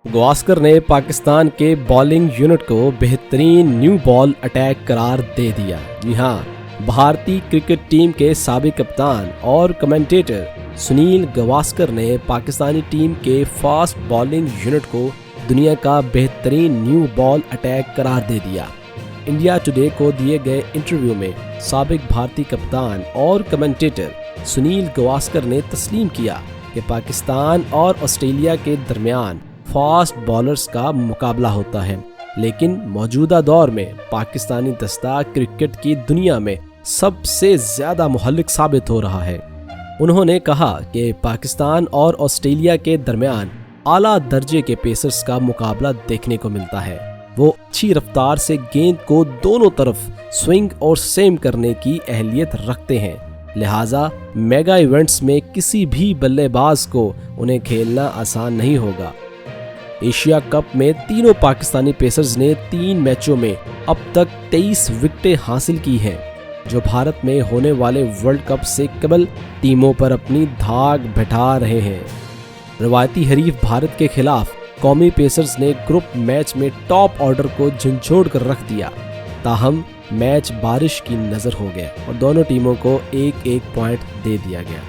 گواسکر نے پاکستان کے bowling unit کو بہترین نیو بال اٹیک قرار دے دیا۔ جی ہاں، بھارتی کرکٹ ٹیم کے سابق کپتان اور کمنٹیٹر سنیل گواسکر نے پاکستانی ٹیم کے فاسٹ بالنگ یونٹ کو دنیا کا بہترین نیو بال اٹیک قرار دے دیا۔ انڈیا ٹوڈے کو دیے گئے انٹرویو میں سابق بھارتی کپتان اور کمنٹیٹر سنیل گواسکر نے تسلیم کیا کہ پاکستان اور آسٹریلیا کے درمیان فاسٹ بالرز کا مقابلہ ہوتا ہے، لیکن موجودہ دور میں پاکستانی دستہ کرکٹ کی دنیا میں سب سے زیادہ مہلک ثابت ہو رہا ہے۔ انہوں نے کہا کہ پاکستان اور آسٹریلیا کے درمیان اعلیٰ درجے کے پیسرز کا مقابلہ دیکھنے کو ملتا ہے۔ وہ اچھی رفتار سے گیند کو دونوں طرف سوئنگ اور سیم کرنے کی اہلیت رکھتے ہیں، لہٰذا میگا ایونٹس میں کسی بھی بلے باز کو انہیں کھیلنا آسان نہیں ہوگا۔ ایشیا کپ میں تینوں پاکستانی پیسرز نے 3 میچوں میں اب تک 23 وکٹیں حاصل کی ہیں، جو بھارت میں ہونے والے ورلڈ کپ سے قبل ٹیموں پر اپنی دھاک بٹھا رہے ہیں۔ روایتی حریف بھارت کے خلاف قومی پیسرز نے گروپ میچ میں ٹاپ آرڈر کو جھنجھوڑ کر رکھ دیا، تاہم میچ بارش کی نذر ہو گیا اور دونوں ٹیموں کو 1-1 پوائنٹ دے دیا گیا۔